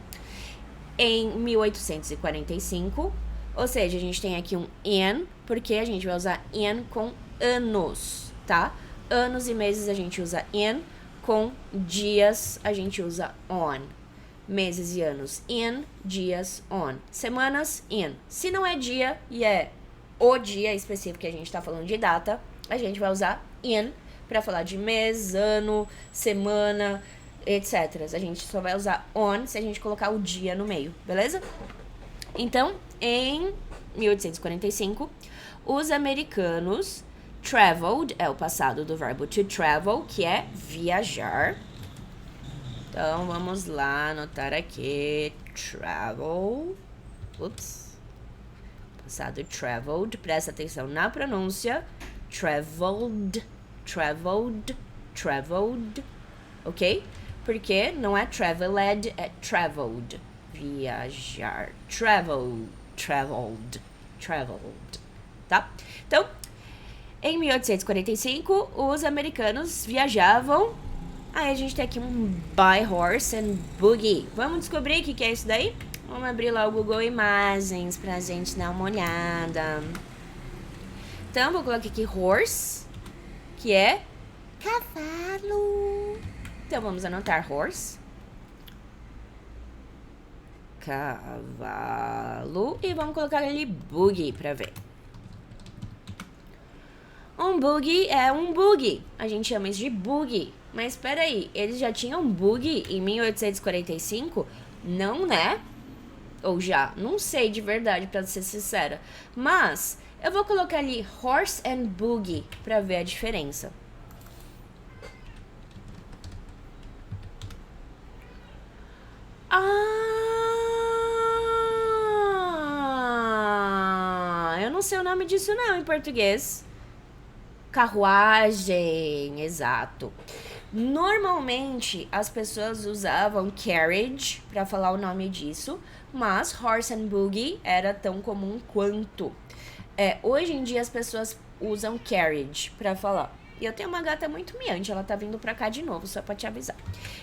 Em 1845, ou seja, a gente tem aqui um in, porque a gente vai usar in com anos, tá? Anos e meses a gente usa in, com dias a gente usa on. Meses e anos in, dias on. Semanas in. Se não é dia e é o dia específico que a gente tá falando de data, a gente vai usar in para falar de mês, ano, semana, etc. A gente só vai usar on se a gente colocar o dia no meio, beleza? Então, em 1845, os americanos traveled, é o passado do verbo to travel, que é viajar. Então, vamos lá anotar aqui, travel, passado traveled, presta atenção na pronúncia, traveled, ok? Porque não é traveled, é traveled, viajar, traveled, tá? Então, em 1845, os americanos viajavam. Aí a gente tem aqui um by horse and buggy. Vamos descobrir o que é isso daí? Vamos abrir lá o Google Imagens pra gente dar uma olhada. Então, vou colocar aqui horse, que é cavalo. Então, vamos anotar horse, cavalo, e vamos colocar ali buggy pra ver. Um buggy é um buggy. A gente chama isso de buggy. Mas espera aí, eles já tinham buggy em 1845? Não, né? Ou já? Não sei de verdade, pra ser sincera. Mas Eu vou colocar ali horse and buggy pra ver a diferença. Eu não sei o nome disso não em português. Carruagem, exato. Normalmente as pessoas usavam carriage para falar o nome disso, mas horse and buggy era tão comum quanto. Hoje em dia as pessoas usam carriage para falar. E eu tenho uma gata muito miante, ela tá vindo pra cá de novo, só pra te avisar.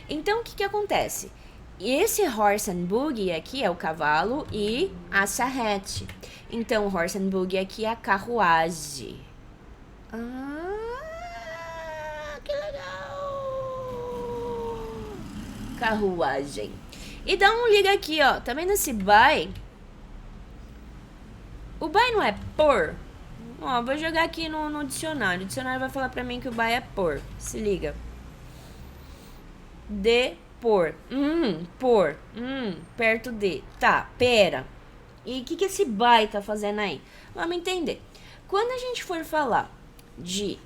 Então, o que acontece? Esse horse and buggy aqui é o cavalo e a charrete. Então, horse and buggy aqui é a carruagem. Que legal! Carruagem. E dá um liga aqui, ó. Tá vendo esse by? O by não é por? Ó, vou jogar aqui no dicionário. O dicionário vai falar pra mim que o by é por. Se liga. De, por. Por. Perto de. Tá, pera. E o que esse by tá fazendo aí? Vamos entender. Quando a gente for falar de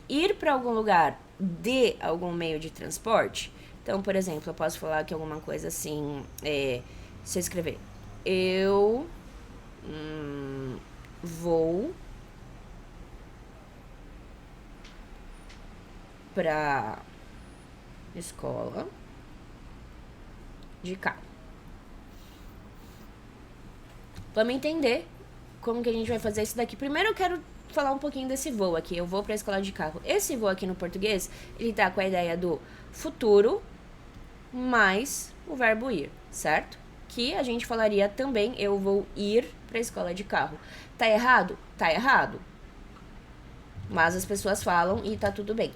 ir para algum lugar de algum meio de transporte, então, por exemplo, eu posso falar que alguma coisa assim, se eu escrever, eu vou pra escola de carro. Vamos entender como que a gente vai fazer isso daqui. Primeiro eu quero falar um pouquinho desse voo aqui. Eu vou pra escola de carro. Esse voo aqui no português, ele tá com a ideia do futuro mais o verbo ir, certo? Que a gente falaria também, eu vou ir pra escola de carro. Tá errado? Tá errado. Mas as pessoas falam e tá tudo bem.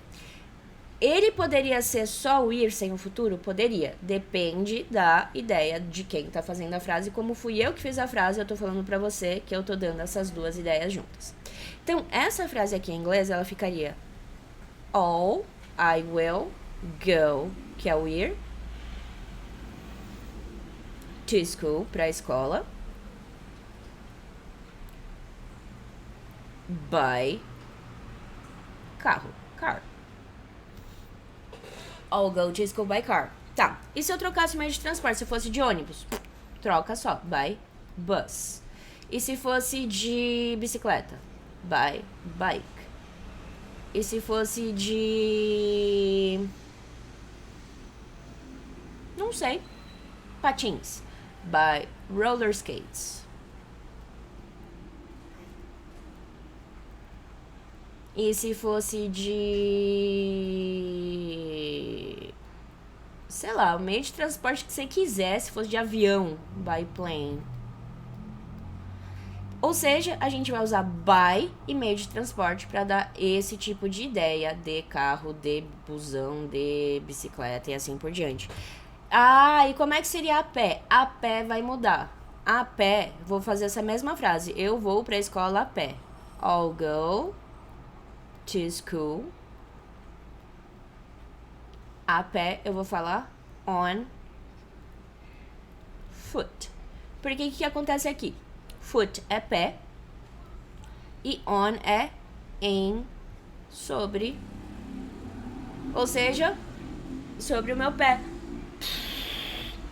Ele poderia ser só o ir sem o futuro? Poderia. Depende da ideia de quem tá fazendo a frase. Como fui eu que fiz a frase, eu tô falando pra você que eu tô dando essas duas ideias juntas. Então, essa frase aqui em inglês, ela ficaria all I will go, que é o ir, to school, pra escola, by carro, car. I'll go to school by car. Tá, e se eu trocasse o meio de transporte? Se fosse de ônibus? Troca só, by bus. E se fosse de bicicleta? By bike. E se fosse de... não sei. Patins? By roller skates. E se fosse de... sei lá, o meio de transporte que você quiser, se fosse de avião, by plane. Ou seja, a gente vai usar by e meio de transporte para dar esse tipo de ideia de carro, de busão, de bicicleta e assim por diante. E como é que seria a pé? A pé vai mudar. A pé, vou fazer essa mesma frase. Eu vou para a escola a pé. I'll go to school. A pé, eu vou falar on foot. Porque o que acontece aqui? Foot é pé e on é em, sobre, ou seja, sobre o meu pé.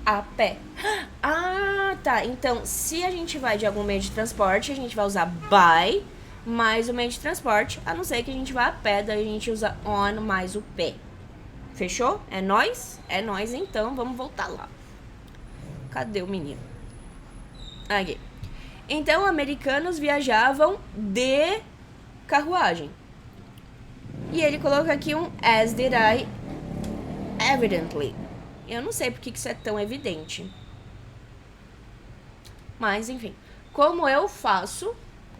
A pé. Tá. Então, se a gente vai de algum meio de transporte, a gente vai usar by mais o meio de transporte, a não ser que a gente vá a pé, daí a gente usa on mais o pé. Fechou? É nóis? É nóis, então. Vamos voltar lá. Cadê o menino? Aqui. Então, americanos viajavam de carruagem. E ele coloca aqui um as did I, evidently. Eu não sei porque que isso é tão evidente. Mas, enfim. Como eu faço,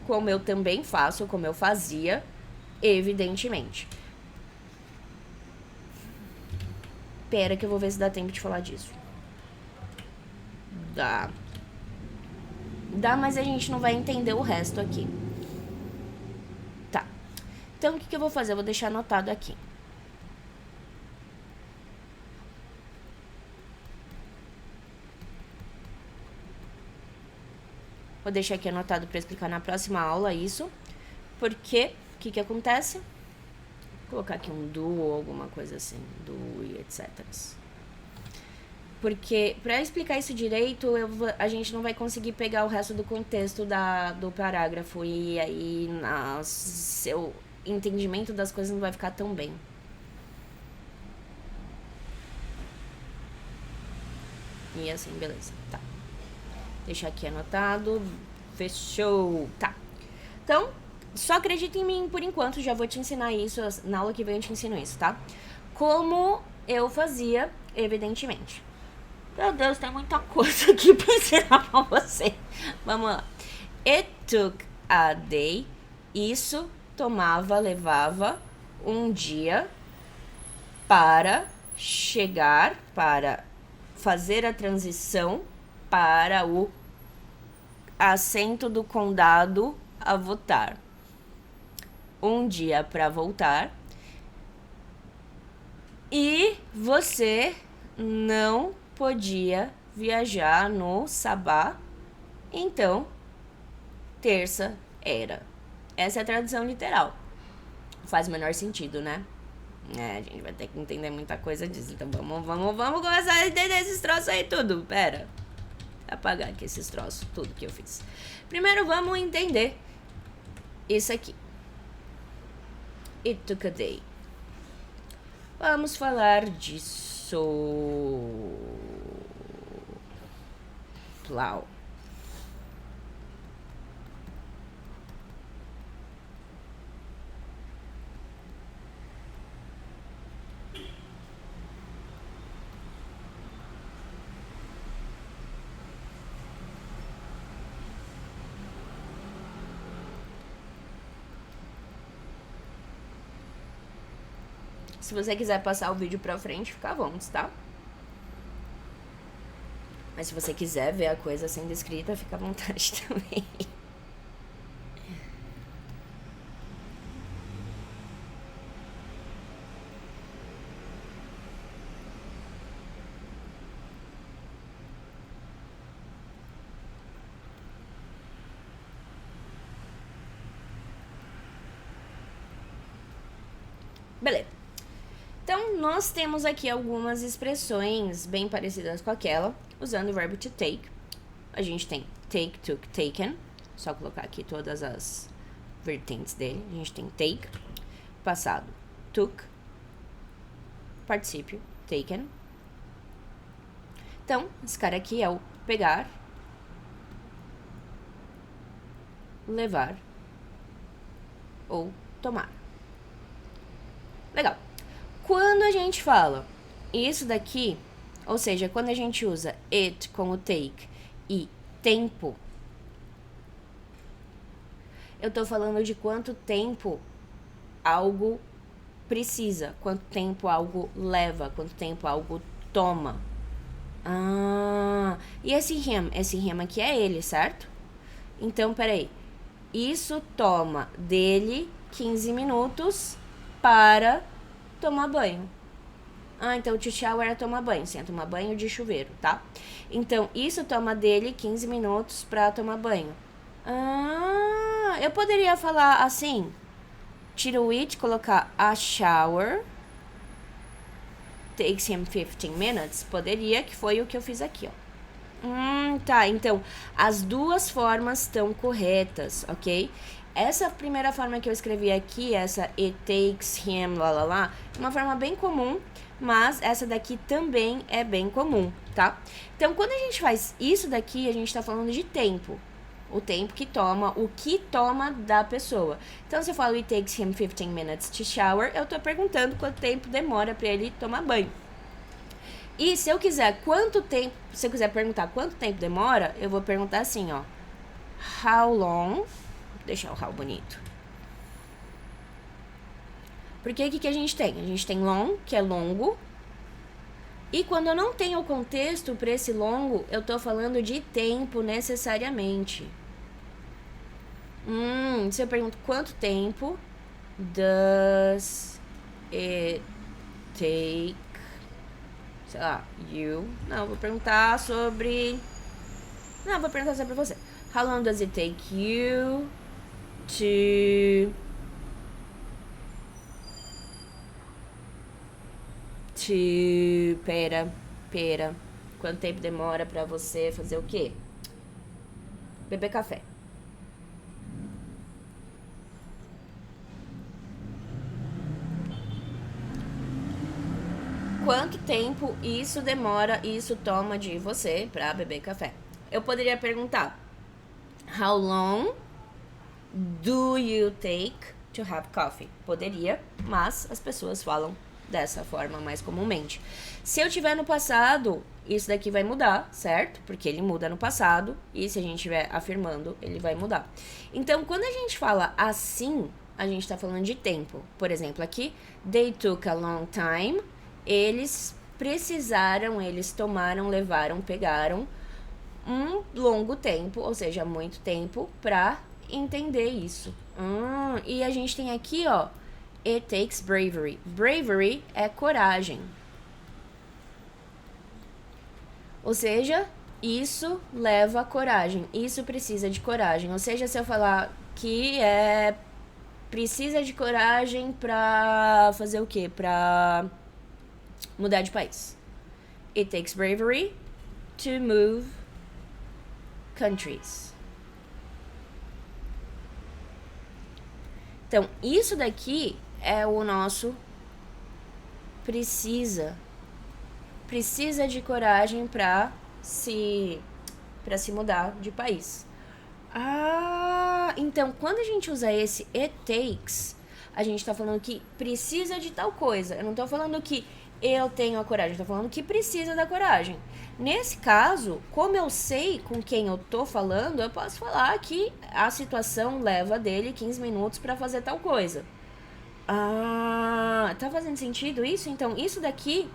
como eu também faço, como eu fazia, evidentemente. Pera que eu vou ver se dá tempo de falar disso. Dá, mas a gente não vai entender o resto aqui. Tá. Então, o que eu vou fazer? Eu vou deixar anotado aqui. Vou deixar aqui anotado para explicar na próxima aula isso. Porque, o que acontece? Vou colocar aqui um do ou alguma coisa assim, do e etc. Porque, para explicar isso direito, a gente não vai conseguir pegar o resto do contexto do parágrafo. E aí, seu entendimento das coisas não vai ficar tão bem. E assim, beleza. Tá. Deixar aqui anotado. Fechou. Tá. Então, só acredita em mim por enquanto. Já vou te ensinar isso. Na aula que vem eu te ensino isso, tá? Como eu fazia, evidentemente. Meu Deus, tem muita coisa aqui pra ensinar pra você. Vamos lá. It took a day. Isso levava um dia para chegar, para fazer a transição para o assento do condado a votar. Um dia para voltar. E você não podia viajar no sabá, então terça era. Essa é a tradução literal. Faz o menor sentido, né? A gente vai ter que entender muita coisa disso. Então vamos começar a entender esses troços aí tudo. Pera. Vou apagar aqui esses troços, tudo que eu fiz. Primeiro vamos entender isso aqui. It took a day. Vamos falar disso. Plow. Se você quiser passar o vídeo pra frente, fica à vontade, tá? Mas se você quiser ver a coisa sendo escrita, fica à vontade também. Beleza. Então, nós temos aqui algumas expressões bem parecidas com aquela, usando o verbo to take. A gente tem take, took, taken. Só colocar aqui todas as vertentes dele. A gente tem take, passado, took, particípio, taken. Então, esse cara aqui é o pegar, levar ou tomar. Legal. Quando a gente fala isso daqui, ou seja, quando a gente usa it com o take e tempo, eu tô falando de quanto tempo algo precisa, quanto tempo algo leva, quanto tempo algo toma. E esse him aqui é ele, certo? Então, peraí. Isso toma dele 15 minutos para tomar banho. Então to shower é tomar banho. Sim, é tomar banho de chuveiro, tá? Então, isso toma dele 15 minutos pra tomar banho. Eu poderia falar assim. Tira o it, colocar a shower takes him 15 minutes. Poderia, que foi o que eu fiz aqui, ó. Tá, então, as duas formas estão corretas, ok? Essa primeira forma que eu escrevi aqui, essa it takes him, é uma forma bem comum, mas essa daqui também é bem comum, tá? Então, quando a gente faz isso daqui, a gente tá falando de tempo. O tempo que toma, o que toma da pessoa. Então, se eu falo it takes him 15 minutes to shower, eu tô perguntando quanto tempo demora pra ele tomar banho. E se eu quiser perguntar quanto tempo demora, eu vou perguntar assim, ó. How long... Vou deixar o how bonito. Porque o que a gente tem? A gente tem long, que é longo. E quando eu não tenho o contexto para esse longo, eu tô falando de tempo necessariamente. Se eu pergunto quanto tempo does it take, sei lá, you... Não, vou perguntar sobre você. How long does it take you to pera. Quanto tempo demora pra você fazer o quê? Beber café. Quanto tempo isso toma de você pra beber café? Eu poderia perguntar: How long do you take to have coffee? Poderia, mas as pessoas falam dessa forma mais comumente. Se eu tiver no passado, isso daqui vai mudar, certo? Porque ele muda no passado, e se a gente estiver afirmando, ele vai mudar. Então, quando a gente fala assim, a gente tá falando de tempo. Por exemplo, aqui, they took a long time. Eles precisaram, eles tomaram, levaram, pegaram um longo tempo, ou seja, muito tempo, pra entender isso. E a gente tem aqui, ó, it takes bravery. Bravery é coragem. Ou seja, isso leva coragem. Isso precisa de coragem. Ou seja, se eu falar que precisa de coragem pra fazer o quê? Pra mudar de país. It takes bravery to move countries. Então, isso daqui é o nosso precisa de coragem para se mudar de país. Então quando a gente usa esse it takes, a gente tá falando que precisa de tal coisa. Eu não tô falando que eu tenho a coragem, eu tô falando que precisa da coragem. Nesse caso, como eu sei com quem eu tô falando, eu posso falar que a situação leva dele 15 minutos para fazer tal coisa. Tá fazendo sentido isso? Então, isso daqui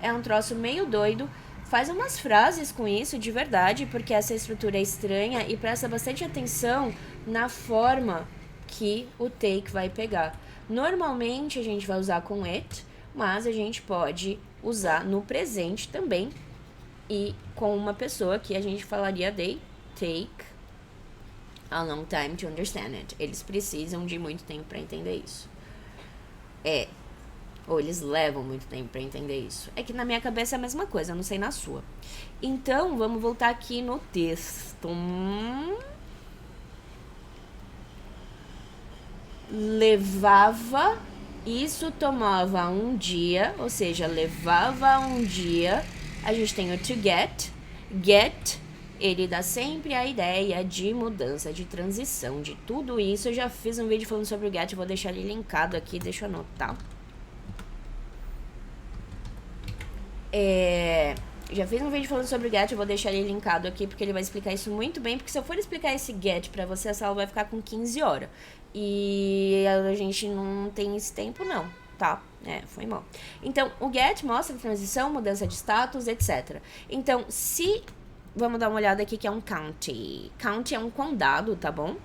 é um troço meio doido. Faz umas frases com isso de verdade, porque essa estrutura é estranha, e presta bastante atenção na forma que o take vai pegar. Normalmente a gente vai usar com it, mas a gente pode usar no presente também, e com uma pessoa que a gente falaria they take a long time to understand it. Eles precisam de muito tempo para entender isso. Ou eles levam muito tempo para entender isso. É que na minha cabeça é a mesma coisa, eu não sei na sua. Então, vamos voltar aqui no texto. Levava, isso tomava um dia, ou seja, levava um dia. A gente tem o to get. Get, ele dá sempre a ideia de mudança, de transição, de tudo isso. Eu já fiz um vídeo falando sobre o get, vou deixar ele linkado aqui, deixa eu anotar. Já fiz um vídeo falando sobre o get, eu vou deixar ele linkado aqui, porque ele vai explicar isso muito bem, porque se eu for explicar esse get pra você, essa aula vai ficar com 15 horas. E a gente não tem esse tempo não, tá? Foi mal. Então, o get mostra transição, mudança de status, etc. Então, vamos dar uma olhada aqui que é um county. County é um condado, tá bom?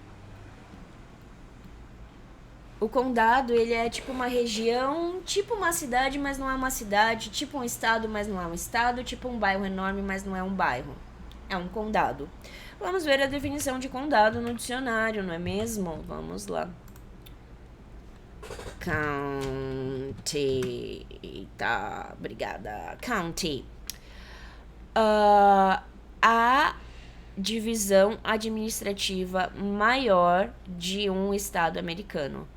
O condado, ele é tipo uma região, tipo uma cidade, mas não é uma cidade, tipo um estado, mas não é um estado, tipo um bairro enorme, mas não é um bairro. É um condado. Vamos ver a definição de condado no dicionário, não é mesmo? Vamos lá. County. Tá, obrigada. County. A divisão administrativa maior de um estado americano.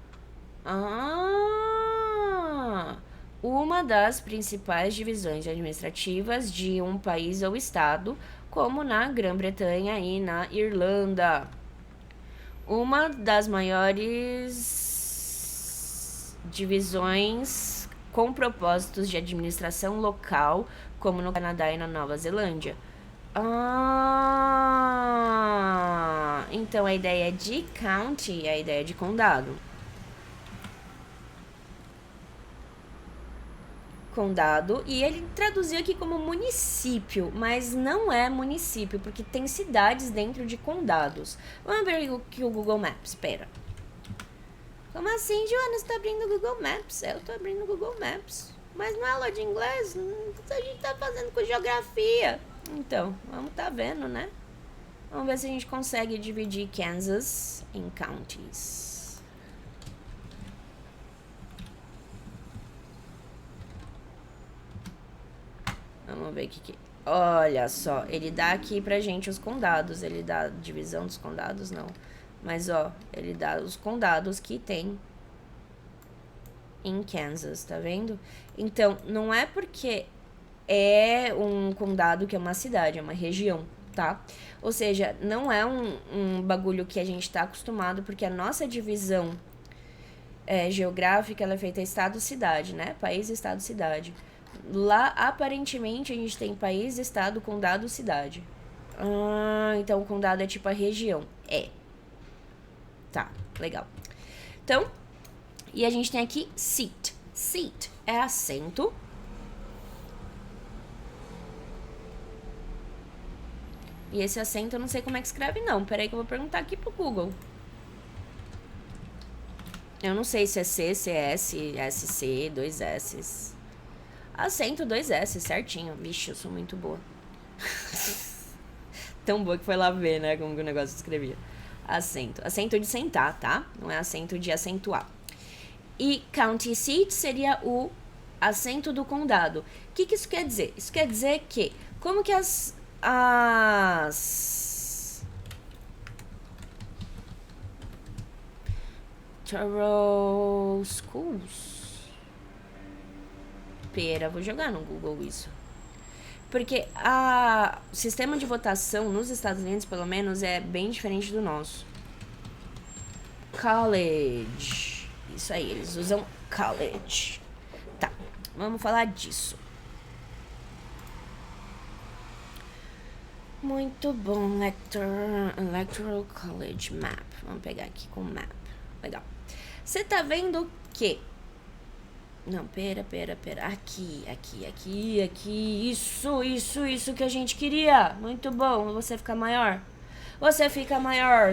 Uma das principais divisões administrativas de um país ou estado, como na Grã-Bretanha e na Irlanda. Uma das maiores divisões com propósitos de administração local, como no Canadá e na Nova Zelândia. Então a ideia de county é a ideia de condado. Condado, e ele traduziu aqui como município, mas não é município, porque tem cidades dentro de condados. Vamos ver aqui o Google Maps, espera. Como assim, Joana, você tá abrindo o Google Maps? Eu tô abrindo o Google Maps, mas não é aula de inglês, a gente tá fazendo com geografia. Então, vamos tá vendo, né? Vamos ver se a gente consegue dividir Kansas em counties. Vamos ver o que. Olha só, ele dá aqui pra gente os condados. Ele dá divisão dos condados, não. Mas, ó, ele dá os condados que tem em Kansas, tá vendo? Então, não é porque é um condado que é uma cidade, é uma região, tá? Ou seja, não é um bagulho que a gente tá acostumado, porque a nossa divisão geográfica, ela é feita estado-cidade, né? País, estado, cidade. Lá, aparentemente, a gente tem país, estado, condado, cidade. Então o condado é tipo a região. Tá, legal. Então, e a gente tem aqui seat. Seat é assento. E esse assento eu não sei como é que escreve, não. Peraí que eu vou perguntar aqui pro Google. Eu não sei se é C, se é S, SC, 2 S's. Assento, 2 S, certinho. Vixe, eu sou muito boa. Tão boa que foi lá ver, né, como que o negócio escrevia. Assento. Assento de sentar, tá? Não é assento de acentuar. E county seat seria o assento do condado. O que isso quer dizer? Isso quer dizer que, como que as Toro Schools. Pera, vou jogar no Google isso. Porque o sistema de votação nos Estados Unidos, pelo menos, é bem diferente do nosso. College. Isso aí, eles usam college. Tá, vamos falar disso. Muito bom, Electoral College Map. Vamos pegar aqui com map. Legal. Você tá vendo que... Não, pera. Aqui. Isso que a gente queria. Muito bom. Você fica maior.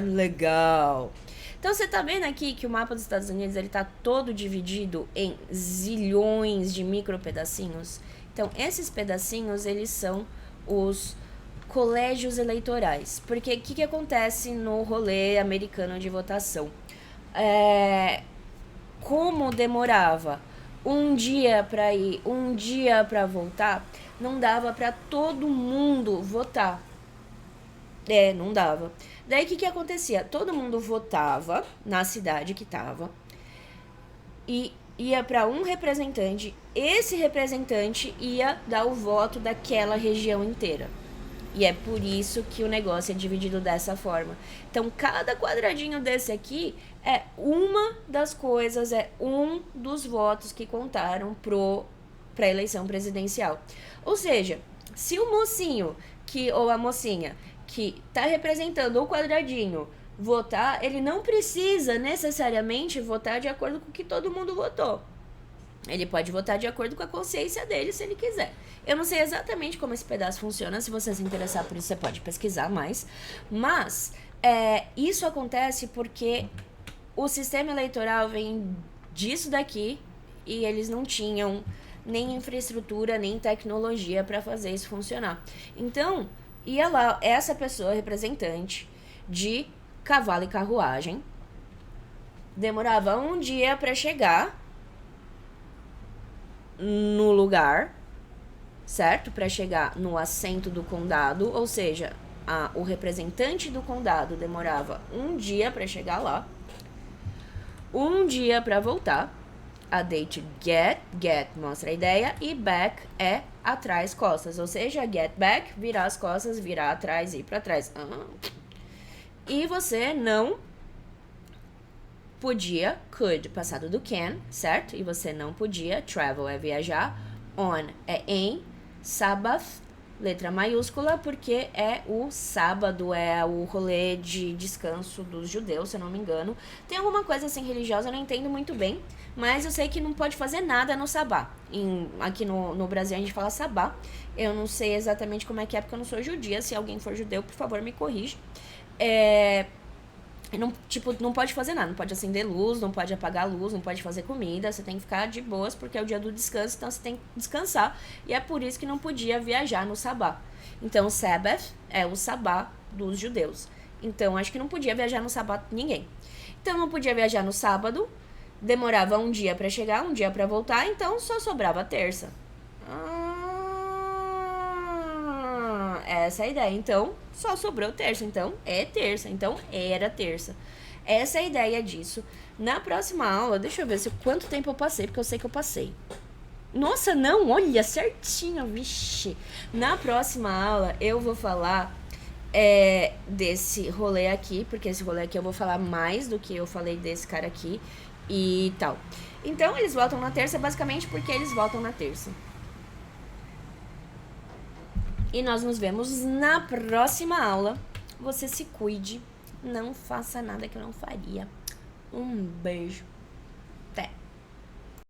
Legal. Então, você tá vendo aqui que o mapa dos Estados Unidos, ele tá todo dividido em zilhões de micro pedacinhos. Então, esses pedacinhos, eles são os colégios eleitorais. Porque o que acontece no rolê americano de votação? Como demorava um dia para ir, um dia para voltar, não dava para todo mundo votar. Não dava. Daí o que acontecia? Todo mundo votava na cidade que tava e ia para um representante. Esse representante ia dar o voto daquela região inteira. E é por isso que o negócio é dividido dessa forma. Então, cada quadradinho desse aqui é uma das coisas, é um dos votos que contaram para a eleição presidencial. Ou seja, se o mocinho ou a mocinha que está representando o quadradinho votar, ele não precisa necessariamente votar de acordo com o que todo mundo votou. Ele pode votar de acordo com a consciência dele, se ele quiser. Eu não sei exatamente como esse pedaço funciona. Se você se interessar por isso, você pode pesquisar mais. Mas isso acontece porque o sistema eleitoral vem disso daqui e eles não tinham nem infraestrutura, nem tecnologia para fazer isso funcionar. Então, ia lá essa pessoa representante de cavalo e carruagem. Demorava um dia para chegar no lugar, certo? Para chegar no assento do condado, ou seja, o representante do condado demorava um dia para chegar lá, um dia para voltar. A date get mostra a ideia e back é atrás, costas, ou seja, get back, virar as costas, virar atrás e ir para trás. E você não podia, could, passado do can, certo? E você não podia, travel é viajar, on é em, Sabbath, letra maiúscula, porque é o sábado, é o rolê de descanso dos judeus, se eu não me engano. Tem alguma coisa assim religiosa, eu não entendo muito bem, mas eu sei que não pode fazer nada no sabá. Aqui no Brasil a gente fala sabá. Eu não sei exatamente como é que é, porque eu não sou judia. Se alguém for judeu, por favor, me corrija. E não, tipo, não pode fazer nada, não pode acender luz, não pode apagar a luz, não pode fazer comida, você tem que ficar de boas porque é o dia do descanso, então você tem que descansar. E é por isso que não podia viajar no sabá. Então, o Sabbath é o sabá dos judeus. Então, acho que não podia viajar no sabá ninguém. Então, não podia viajar no sábado, demorava um dia pra chegar, um dia pra voltar, então só sobrava a terça. Essa é a ideia. Então, só sobrou terça. Então, é terça. Então, era terça. Essa é a ideia disso. Na próxima aula, deixa eu ver quanto tempo eu passei, porque eu sei que eu passei. Nossa, não, olha, certinho, vixe. Na próxima aula, eu vou falar desse rolê aqui, porque esse rolê aqui eu vou falar mais do que eu falei desse cara aqui e tal. Então, eles voltam na terça, basicamente porque eles voltam na terça. E nós nos vemos na próxima aula. Você se cuide. Não faça nada que eu não faria. Um beijo.